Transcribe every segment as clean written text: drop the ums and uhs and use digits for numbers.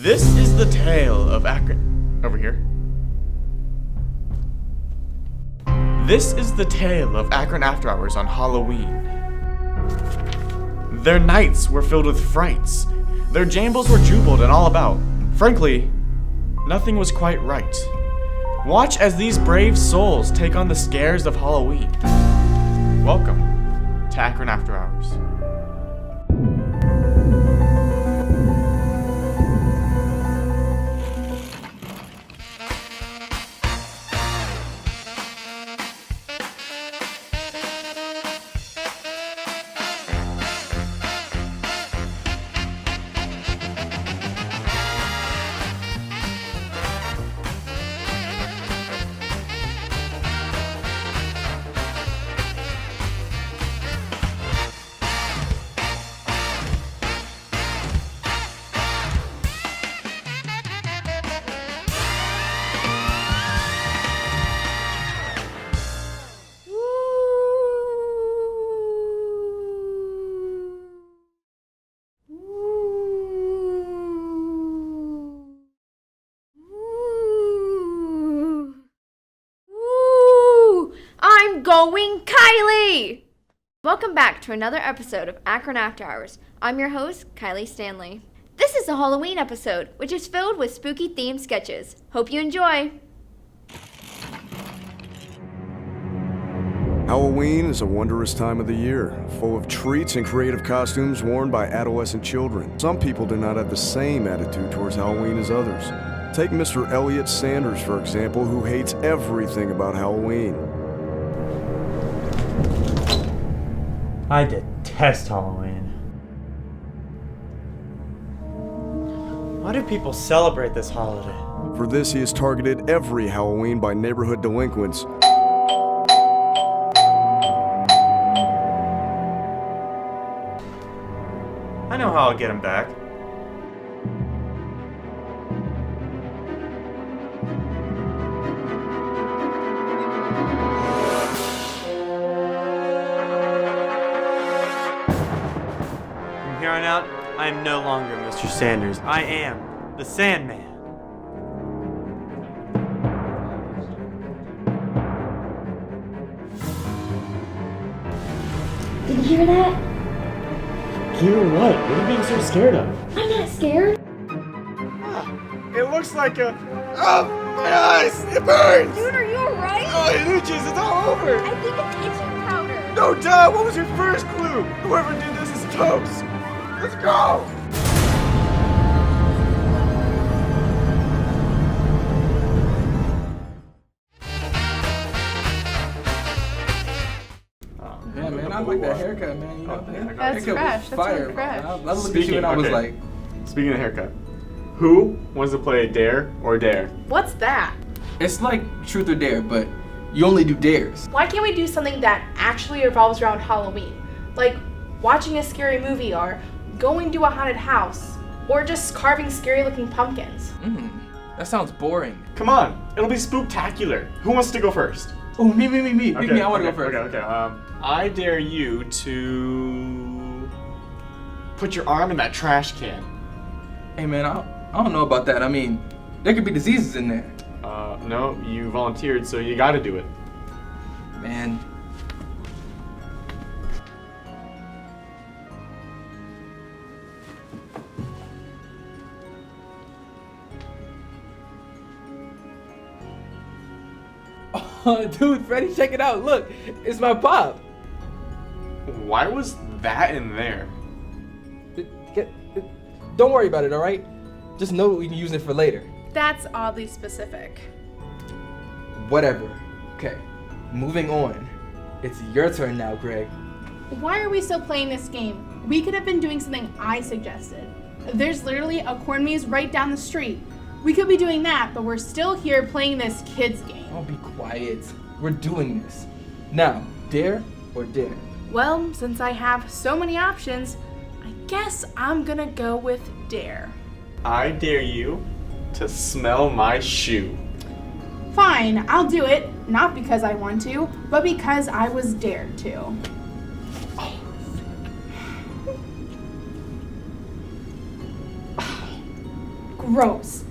This is the tale of Akron. Over here. This is the tale of Akron After Hours on Halloween. Their nights were filled with frights. Their jambles were jubiled and all about. Frankly, nothing was quite right. Watch as these brave souls take on the scares of Halloween. Welcome to Akron After Hours. Going Kylie! Welcome back to another episode of Akron After Hours. I'm your host, Kylie Stanley. This is a Halloween episode, which is filled with spooky themed sketches. Hope you enjoy! Halloween is a wondrous time of the year, full of treats and creative costumes worn by adolescent children. Some people do not have the same attitude towards Halloween as others. Take Mr. Elliot Sanders, for example, who hates everything about Halloween. I detest Halloween. Why do people celebrate this holiday? For this, he has targeted every Halloween by neighborhood delinquents. I know how I'll get him back. From here on out, I am no longer Mr. Sanders. I am the Sandman. Did you hear that? Hear what? What are you being so scared of? I'm not scared. It looks like a... Oh, my eyes! It burns! Dude, are you alright? Oh, it itches! It's all over! I think it's itching powder. No, duh! What was your first clue? Whoever did this is toast! Let's go! Yeah, man, I like that haircut, man. You know, That's fresh. That's fire. really fresh. I was looking at you and I was like, Speaking of haircut, who wants to play Dare or Dare? What's that? it's like truth or dare, but you only do dares. Why can't we do something that actually revolves around Halloween? Like watching a scary movie or going to a haunted house or just carving scary looking pumpkins. That sounds boring. Come on, it'll be spooktacular. Who wants to go first? Oh, me. Pick me, I want to go first. Okay. I dare you to put your arm in that trash can. Hey, man, I don't know about that. I mean, there could be diseases in there. No, you volunteered, so you gotta do it. Man. Oh, dude, Freddy, check it out. Look, it's my pop. Why was that in there? Don't worry about it, all right? Just know we can use it for later. That's oddly specific. Whatever. Okay, moving on. It's your turn now, Greg. Why are we still playing this game? We could have been doing something I suggested. There's literally a corn maze right down the street. We could be doing that, but we're still here playing this kids game. Oh, be quiet. We're doing this. Now, dare or dare? Well, since I have so many options, I guess I'm gonna go with dare. I dare you to smell my shoe. Fine, I'll do it. Not because I want to, but because I was dared to. Gross.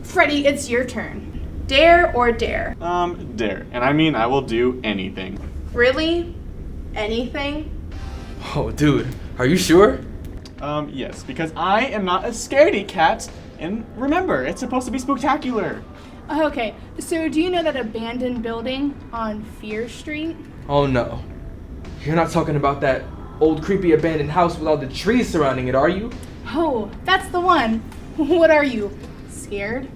Freddy, it's your turn. Dare or dare? Dare. And I mean, I will do anything. Really? Anything? Oh, dude, are you sure? Yes, because I am not a scaredy cat. And remember, it's supposed to be spooktacular. Okay, so do you know that abandoned building on Fear Street? Oh no. You're not talking about that old creepy abandoned house with all the trees surrounding it, are you? Oh, that's the one. What are you? Scared?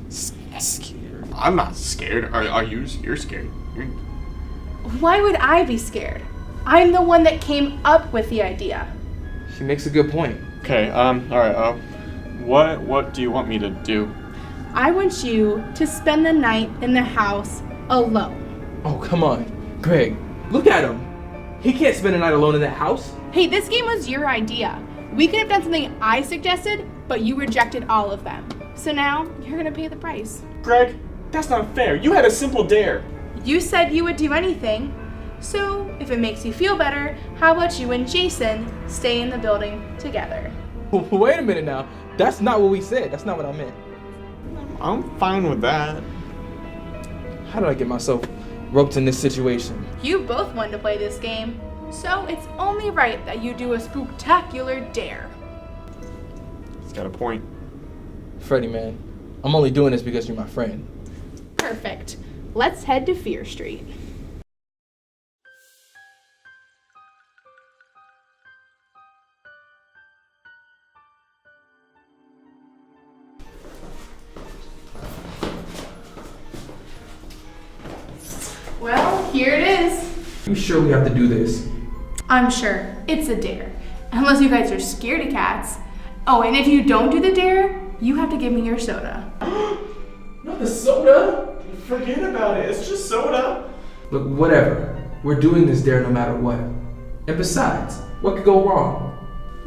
Scared? I'm not scared. Are you? You're scared. Why would I be scared? I'm the one that came up with the idea. She makes a good point. Okay, alright, what do you want me to do? I want you to spend the night in the house alone. Oh, come on. Greg, look at him. He can't spend a night alone in that house. Hey, this game was your idea. We could have done something I suggested, but you rejected all of them. So now, you're gonna pay the price. Greg, that's not fair. You had a simple dare. You said you would do anything. So, if it makes you feel better, how about you and Jason stay in the building together? Wait a minute now. That's not what we said. That's not what I meant. I'm fine with that. How did I get myself roped in this situation? You both wanted to play this game, so it's only right that you do a spooktacular dare. He's got a point. Freddy, man, I'm only doing this because you're my friend. Perfect. Let's head to Fear Street. Well, here it is. You sure we have to do this? I'm sure. It's a dare. Unless you guys are scaredy cats. Oh, and if you don't do the dare, you have to give me your soda. Not the soda. Forget about it. It's just soda. Look, whatever. We're doing this dare no matter what. And besides, what could go wrong?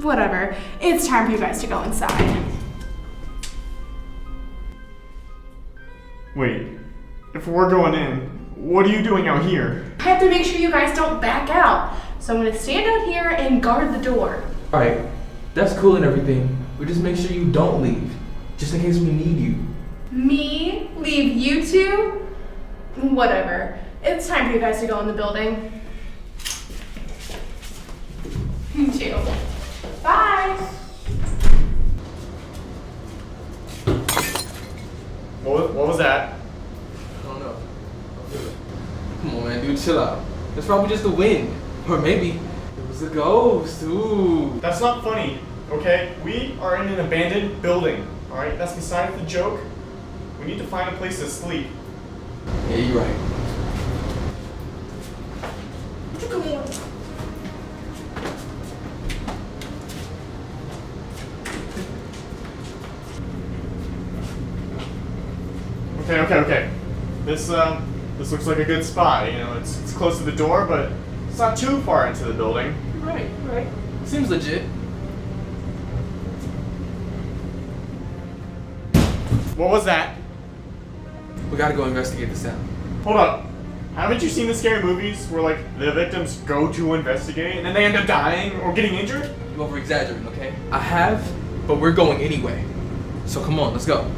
Whatever. It's time for you guys to go inside. Wait, if we're going in, what are you doing out here? I have to make sure you guys don't back out. So I'm gonna stand out here and guard the door. Alright, that's cool and everything, but just make sure you don't leave. Just in case we need you. Me? Leave you two? Whatever. It's time for you guys to go in the building. You too. Bye! What was that? I don't know. Come on, man, dude, chill out. It's probably just the wind. Or maybe it was a ghost. Ooh. That's not funny, okay? We are in an abandoned building, alright? That's beside the joke. We need to find a place to sleep. Yeah, you're right. Come on. Okay. This looks like a good spot. You know, it's close to the door, but it's not too far into the building. Right. Seems legit. What was that? We gotta go investigate the sound. Hold up. Haven't you seen the scary movies where, like, the victims go to investigate and then they end up dying or getting injured? You over-exaggerating, okay? I have, but we're going anyway. So come on, let's go.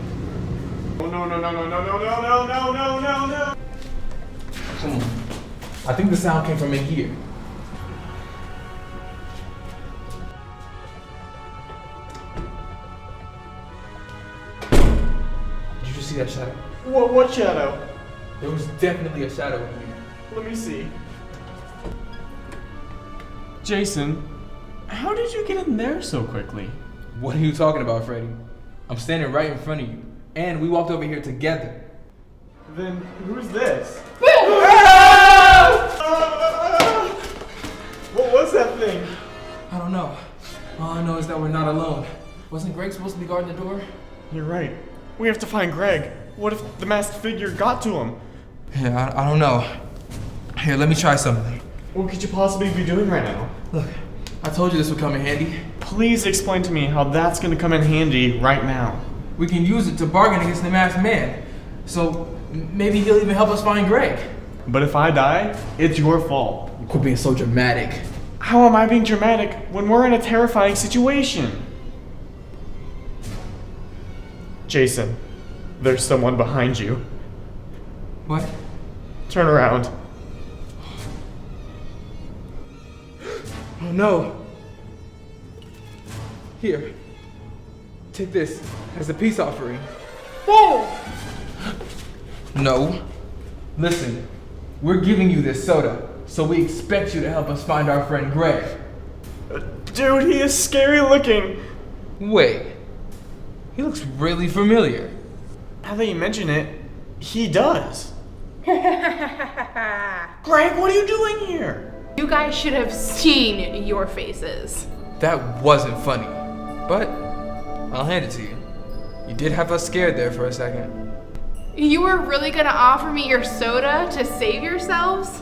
Oh, no. Come on. I think the sound came from in here. Did you just see that shadow? What shadow? There was definitely a shadow in here. Let me see. Jason, how did you get in there so quickly? What are you talking about, Freddy? I'm standing right in front of you. And we walked over here together. Then who's this? What was that thing? I don't know. All I know is that we're not alone. Wasn't Greg supposed to be guarding the door? You're right. We have to find Greg. What if the masked figure got to him? Yeah, I don't know. Here, let me try something. What could you possibly be doing right now? Look, I told you this would come in handy. Please explain to me how that's going to come in handy right now. We can use it to bargain against the masked man. So maybe he'll even help us find Greg. But if I die, it's your fault. Quit being so dramatic. How am I being dramatic when we're in a terrifying situation? Jason, there's someone behind you. What? Turn around. Oh no. Here. Take this as a peace offering. Whoa! No. Listen, we're giving you this soda, so we expect you to help us find our friend Greg. Dude, he is scary looking. Wait. He looks really familiar. Now that you mention it, he does. Greg, what are you doing here? You guys should have seen your faces. That wasn't funny, but I'll hand it to you. You did have us scared there for a second. You were really gonna offer me your soda to save yourselves?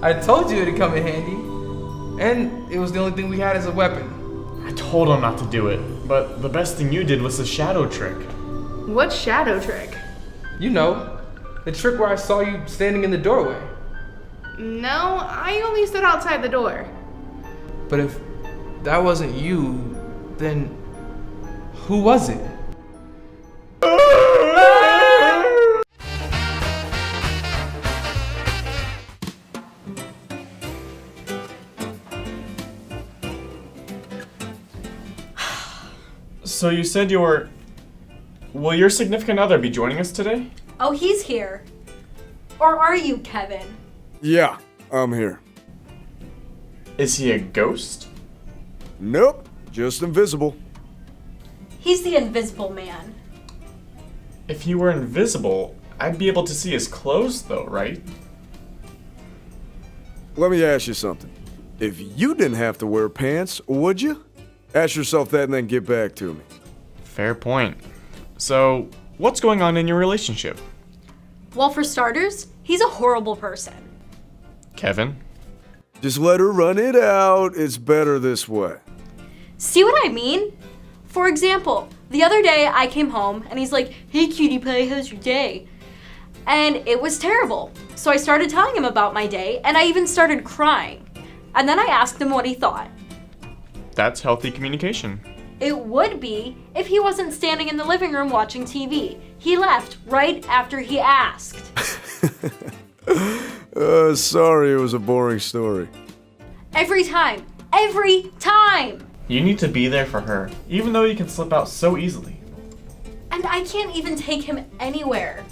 I told you it'd come in handy. And it was the only thing we had as a weapon. I told him not to do it, but the best thing you did was the shadow trick. What shadow trick? You know, the trick where I saw you standing in the doorway. No, I only stood outside the door. But if that wasn't you, then who was it? So you said will your significant other be joining us today? Oh, he's here. Or are you, Kevin? Yeah, I'm here. Is he a ghost? Nope, just invisible. He's the invisible man. If he were invisible, I'd be able to see his clothes though, right? Let me ask you something. If you didn't have to wear pants, would you? Ask yourself that and then get back to me. Fair point. So, what's going on in your relationship? Well, for starters, he's a horrible person. Kevin? Just let her run it out. It's better this way. See what I mean? For example, the other day I came home and he's like, "Hey cutie pie, how's your day?" And it was terrible. So I started telling him about my day and I even started crying. And then I asked him what he thought. That's healthy communication. It would be if he wasn't standing in the living room watching TV. He left right after he asked. Sorry, it was a boring story. Every time. Every time! You need to be there for her, even though you can slip out so easily. And I can't even take him anywhere.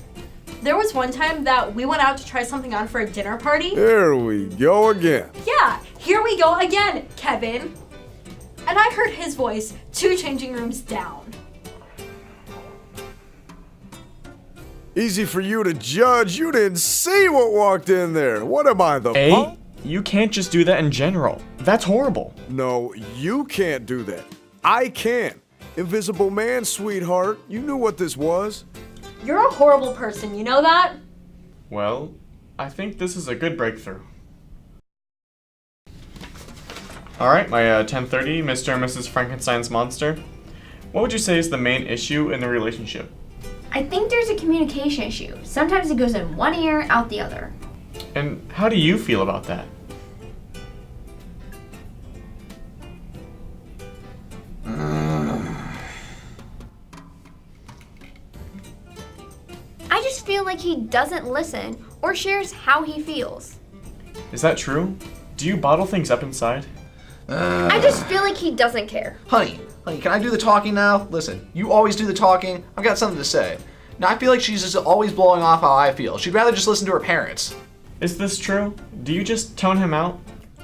There was one time that we went out to try something on for a dinner party. There we go again. Yeah, here we go again, Kevin. And I heard his voice 2 changing rooms down. Easy for you to judge. You didn't see what walked in there. What am I, the punk? You can't just do that in general. That's horrible. No, you can't do that. I can. Invisible man, sweetheart. You knew what this was. You're a horrible person, you know that? Well, I think this is a good breakthrough. Alright, my 10:30, Mr. and Mrs. Frankenstein's monster. What would you say is the main issue in the relationship? I think there's a communication issue. Sometimes it goes in one ear, out the other. And how do you feel about that? I just feel like he doesn't listen or shares how he feels. Is that true? Do you bottle things up inside? I just feel like he doesn't care. Honey, can I do the talking now? Listen, you always do the talking. I've got something to say. Now, I feel like she's just always blowing off how I feel. She'd rather just listen to her parents. Is this true? Do you just tone him out?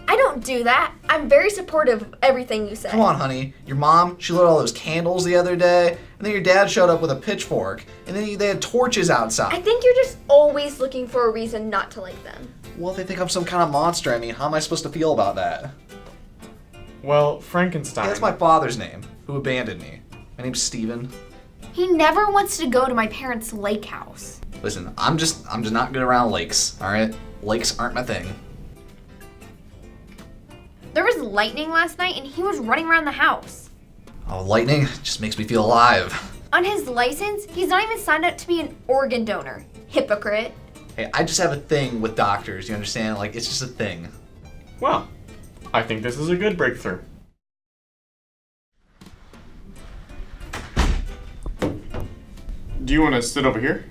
I don't do that. I'm very supportive of everything you say. Come on, honey. Your mom, she lit all those candles the other day, and then your dad showed up with a pitchfork, and then they had torches outside. I think you're just always looking for a reason not to like them. Well, if they think I'm some kind of monster, I mean, how am I supposed to feel about that? Well, Frankenstein. Hey, that's my father's name, who abandoned me. My name's Steven. He never wants to go to my parents' lake house. Listen, I'm just not good around lakes, alright? Lakes aren't my thing. There was lightning last night and he was running around the house. Oh, lightning just makes me feel alive. On his license, he's not even signed up to be an organ donor. Hypocrite. Hey, I just have a thing with doctors, you understand? Like, it's just a thing. Well, I think this is a good breakthrough. Do you want to sit over here?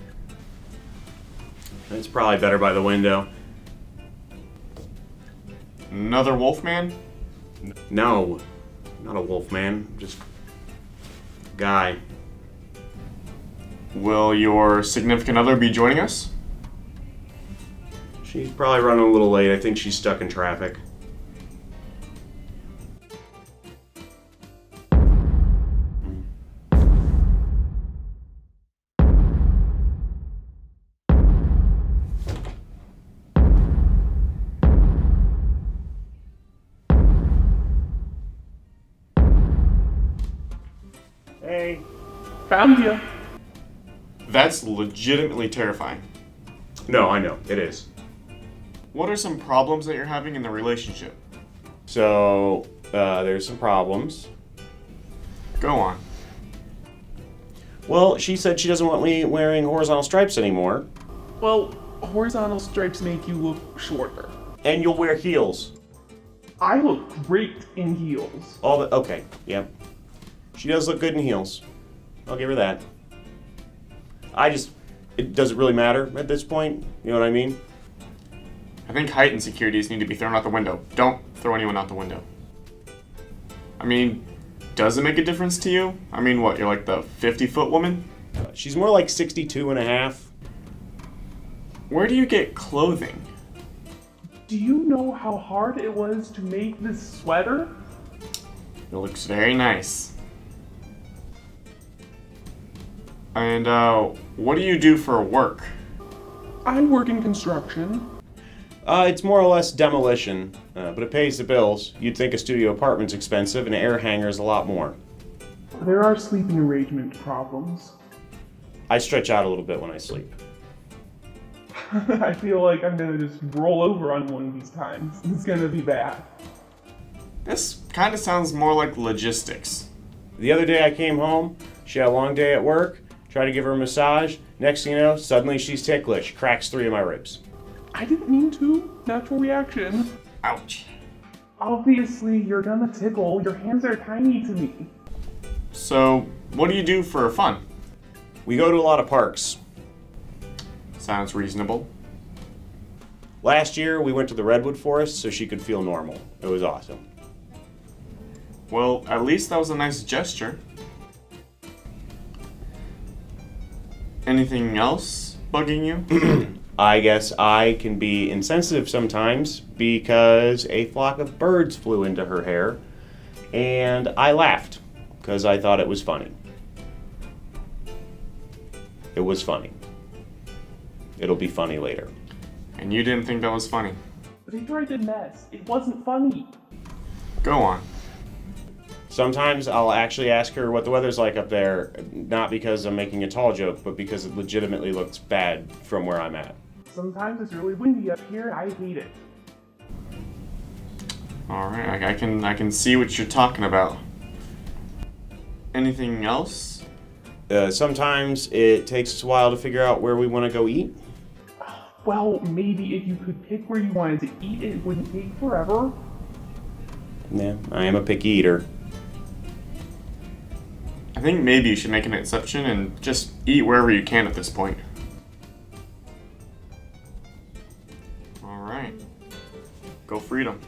It's probably better by the window. Another wolf man? No, not a wolf man, just guy. Will your significant other be joining us? She's probably running a little late. I think she's stuck in traffic. Hey, found you. That's legitimately terrifying. No, I know, it is. What are some problems that you're having in the relationship? So, there's some problems. Go on. Well, she said she doesn't want me wearing horizontal stripes anymore. Well, horizontal stripes make you look shorter. And you'll wear heels. I look great in heels. Okay, yep. She does look good in heels. I'll give her that. Does it really matter at this point? You know what I mean? I think height insecurities need to be thrown out the window. Don't throw anyone out the window. I mean, does it make a difference to you? I mean, what, you're like the 50-foot woman? She's more like 62 and a half. Where do you get clothing? Do you know how hard it was to make this sweater? It looks very nice. And, what do you do for work? I work in construction. It's more or less demolition, but it pays the bills. You'd think a studio apartment's expensive and an air hangar's a lot more. There are sleeping arrangement problems. I stretch out a little bit when I sleep. I feel like I'm gonna just roll over on one of these times. It's gonna be bad. This kind of sounds more like logistics. The other day I came home, she had a long day at work, tried to give her a massage, next thing you know, suddenly she's ticklish, cracks 3 of my ribs. I didn't mean to. Natural reaction. Ouch. Obviously, you're gonna tickle. Your hands are tiny to me. So, what do you do for fun? We go to a lot of parks. Sounds reasonable. Last year, we went to the Redwood Forest so she could feel normal. It was awesome. Well, at least that was a nice gesture. Anything else bugging you? I guess I can be insensitive sometimes because a flock of birds flew into her hair, and I laughed because I thought it was funny. It was funny. It'll be funny later. And you didn't think that was funny? They tried to mess. It wasn't funny. Go on. Sometimes I'll actually ask her what the weather's like up there, not because I'm making a tall joke, but because it legitimately looks bad from where I'm at. Sometimes it's really windy up here. I hate it. Alright, I can see what you're talking about. Anything else? Sometimes it takes us a while to figure out where we want to go eat. Well, maybe if you could pick where you wanted to eat, it wouldn't take forever. Yeah, I am a picky eater. I think maybe you should make an exception and just eat wherever you can at this point. Alright. Go freedom.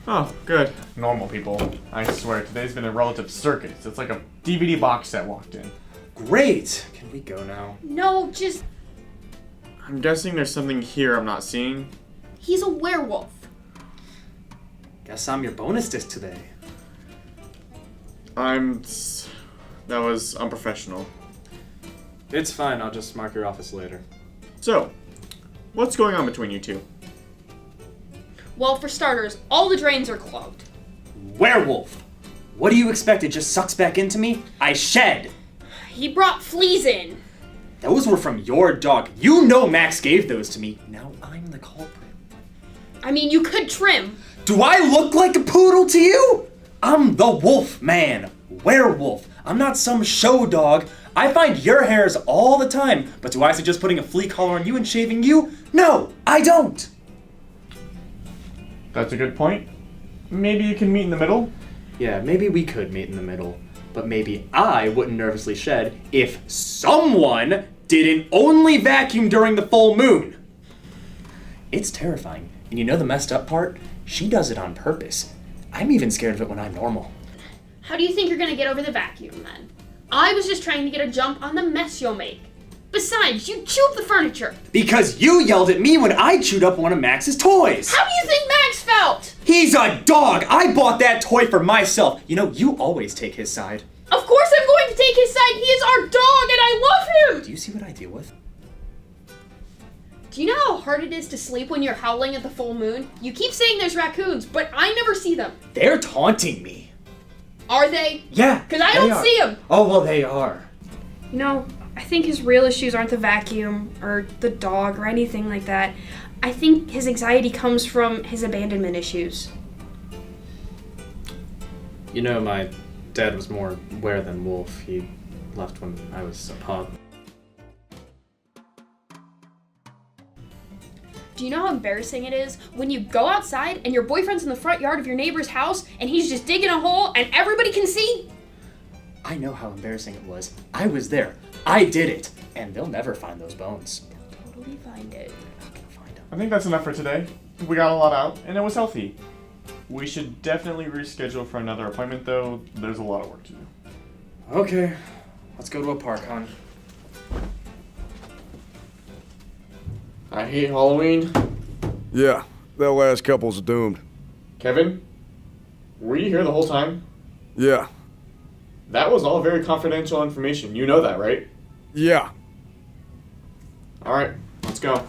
Oh, good. Normal people. I swear, today's been a relative circus. It's like a DVD box set walked in. Great! Can we go now? No, just... I'm guessing there's something here I'm not seeing. He's a werewolf. Guess I'm your bonus disc today. That was unprofessional. It's fine, I'll just mark your office later. So, what's going on between you two? Well, for starters, all the drains are clogged. Werewolf! What do you expect? It just sucks back into me? I shed! He brought fleas in. Those were from your dog. You know Max gave those to me. Now I'm the culprit. I mean, you could trim. Do I look like a poodle to you? I'm the wolf man. Werewolf. I'm not some show dog. I find your hairs all the time. But do I suggest putting a flea collar on you and shaving you? No, I don't. That's a good point. Maybe you can meet in the middle? Yeah, maybe we could meet in the middle. But maybe I wouldn't nervously shed if someone didn't only vacuum during the full moon. It's terrifying. And you know the messed up part? She does it on purpose. I'm even scared of it when I'm normal. How do you think you're gonna get over the vacuum then? I was just trying to get a jump on the mess you'll make. Besides, you chew up the furniture. Because you yelled at me when I chewed up one of Max's toys. How do you think Max felt? He's a dog. I bought that toy for myself. You know, you always take his side. Of course I'm going to take his side. He is our dog and I love him. Do you see what I deal with? Do you know how hard it is to sleep when you're howling at the full moon? You keep saying there's raccoons, but I never see them. They're taunting me. Are they? Yeah. Because I don't see them. Oh, well, they are. You know, I think his real issues aren't the vacuum or the dog or anything like that. I think his anxiety comes from his abandonment issues. You know, my dad was more were than wolf. He left when I was a pup. Do you know how embarrassing it is when you go outside and your boyfriend's in the front yard of your neighbor's house and he's just digging a hole and everybody can see? I know how embarrassing it was. I was there. I did it. And they'll never find those bones. They'll totally find it. They're not gonna find them. I think that's enough for today. We got a lot out, and it was healthy. We should definitely reschedule for another appointment, though. There's a lot of work to do. Okay. Let's go to a park, hon. I hate Halloween. Yeah, that last couple's doomed. Kevin, were you here the whole time? Yeah. That was all very confidential information. You know that, right? Yeah. Alright, let's go.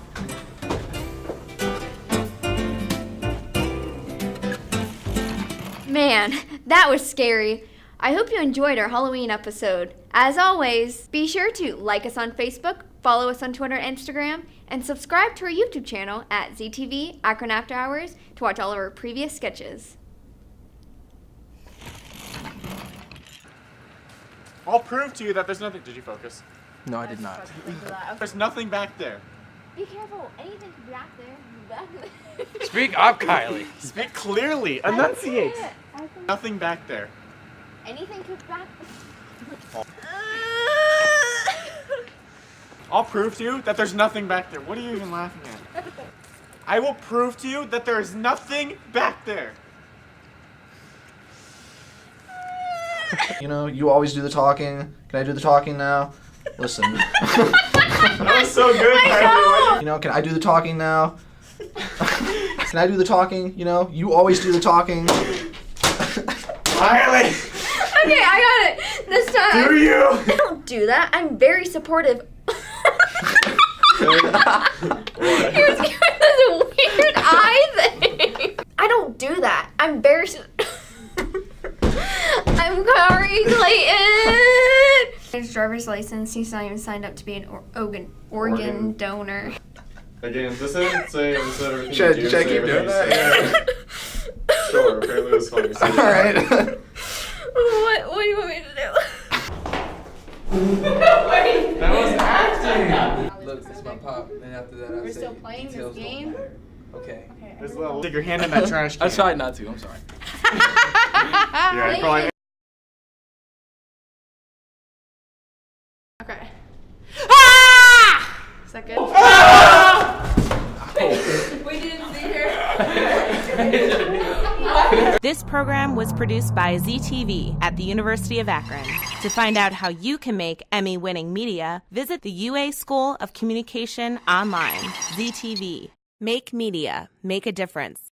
Man, that was scary. I hope you enjoyed our Halloween episode. As always, be sure to like us on Facebook, follow us on Twitter and Instagram, and subscribe to our YouTube channel at ZTV Akron After Hours to watch all of our previous sketches. I'll prove to you that there's nothing. Did you focus? No, I did not. There's nothing back there. Be careful, anything back there. Speak up, Kylie. Speak clearly. Enunciate. Nothing back there. Anything could back. I'll prove to you that there's nothing back there. What are you even laughing at? I will prove to you that there is nothing back there. You know, you always do the talking. Can I do the talking now? Listen. That was so good, Kylie. You know, can I do the talking now? Can I do the talking? You know, you always do the talking. Kylie! Okay, I got it this time. Do you? I don't do that. I'm very supportive. He was giving this weird eye thing. I don't do that. I'm very. I'm sorry, Clayton. His driver's license. He's not even signed up to be an organ donor. Again, this isn't saying instead of everything. Should I keep doing that? Yeah. Sure, apparently it was funny. So Alright. What do you want me to do? That was acting! Look, it's my pop. Then after that, We're still playing this game? Okay. This level. Stick your hand in that trash can. I tried not to. I'm sorry. Yeah, probably. Okay. Is that good? We didn't see her. This program was produced by ZTV at the University of Akron. To find out how you can make Emmy-winning media, visit the UA School of Communication online. ZTV. Make media. Make a difference.